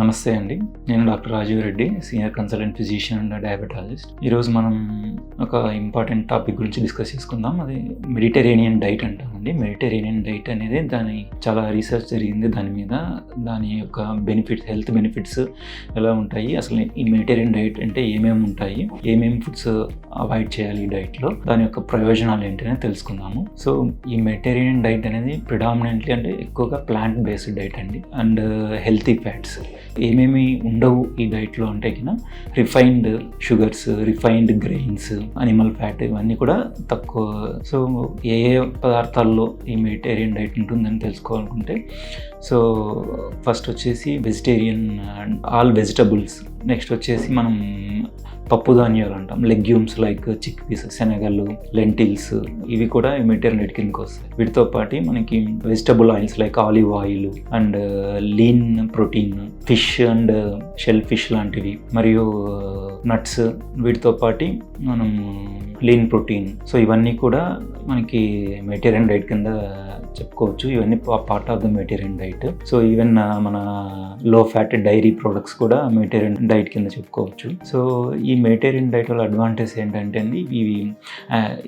నమస్తే అండి. నేను doctor Rajeev Reddy, senior consultant physician and diabetologist. ఈరోజు మనం ఒక ఇంపార్టెంట్ టాపిక్ గురించి డిస్కస్ చేసుకుందాం. అది మెడిటరేనియన్ డైట్ అంటామండి. మెడిటరేనియన్ డైట్ అనేది చాలా రీసెర్చ్ జరిగింది దాని మీద. దాని యొక్క బెనిఫిట్స్, హెల్త్ బెనిఫిట్స్ ఎలా ఉంటాయి, అసలు ఈ మెడిటరేనియన్ డైట్ అంటే ఏమేమి ఉంటాయి, ఏమేమి ఫుడ్స్ అవాయిడ్ చేయాలి ఈ డైట్లో, దాని యొక్క ప్రయోజనాలు ఏంటి అనేది తెలుసుకుందాము. సో ఈ మెడిటరేనియన్ డైట్ అనేది ప్రిడామినెంట్లీ అంటే ఎక్కువగా ప్లాంట్ బేస్డ్ డైట్ అండి. అండ్ హెల్తీ ఫ్యాట్స్ ఏమేమి ఉండవు ఈ డైట్లో అంటే కింద refined sugars, refined grains, animal fat ఇవన్నీ కూడా తక్కువ. సో ఏ పదార్థాల్లో ఈ మెడిటేరియన్ డైట్ ఉంటుందని తెలుసుకోవాలనుకుంటే, సో ఫస్ట్ వచ్చేసి vegetarian and all vegetables. Next వచ్చేసి మనం పప్పు ధాన్యాలు అంటాం, లెగ్యూమ్స్ లైక్ చిక్ పీస్, శనగలు, లెంటిల్స్, ఇవి కూడా మెడిటరేనియన్ డైట్ కిందకి వస్తాయి. వీటితో పాటు మనకి vegetable oils like olive oil and lean protein, fish and shellfish లాంటివి, మరియు నట్స్, వీటితో పాటు మనం లీన్ ప్రోటీన్. సో ఇవన్నీ కూడా మనకి మెడిటరేనియన్ డైట్ కింద చెప్పుకోవచ్చు. ఇవన్నీ part of the Mediterranean diet. So even మన లో ఫ్యాట్ డైరీ ప్రొడక్ట్స్ కూడా మెడిటరేనియన్ డైట్ కింద చెప్పుకోవచ్చు. సో ఈ మెడిటరేనియన్ డైట్ వల్ల అడ్వాంటేజ్ ఏంటంటే అండి, ఇవి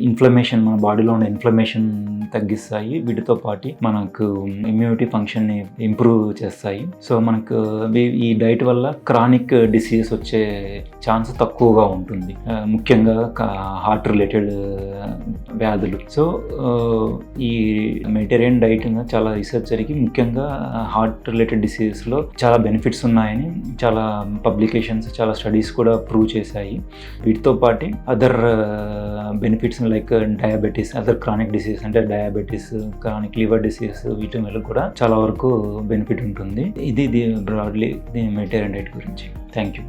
ఇన్ఫ్లమేషన్, మన బాడీలో ఉన్న ఇన్ఫ్లమేషన్ తగ్గిస్తాయి. వీటితో పాటు మనకు ఇమ్యూనిటీ ఫంక్షన్ని ఇంప్రూవ్ చేస్తాయి. సో మనకు ఈ డైట్ వల్ల క్రానిక్ డిసీజెస్ వచ్చే ఛాన్స్ తక్కువగా ఉంటుంది, ముఖ్యంగా హార్ట్ రిలేటెడ్ వ్యాధులు. సో ఈ మెడిటరేనియన్ డైట్ చాలా రీసెర్చ్ జరిగి ముఖ్యంగా హార్ట్ రిలేటెడ్ డిసీజెస్లో చాలా బెనిఫిట్స్ ఉన్నాయని చాలా పబ్లికేషన్స్, చాలా స్టడీస్ కూడా ప్రూవ్ చేశాయి. వీటితో పాటు other benefits like diabetes, other chronic disease అంటే డయాబెటీస్, క్రానిక్ లివర్ డిసీజ్, వీటి మీద కూడా చాలా వరకు బెనిఫిట్ ఉంటుంది. ఇది బ్రాడ్లీ మెడిటరేనియన్ డైట్ గురించి. Thank you.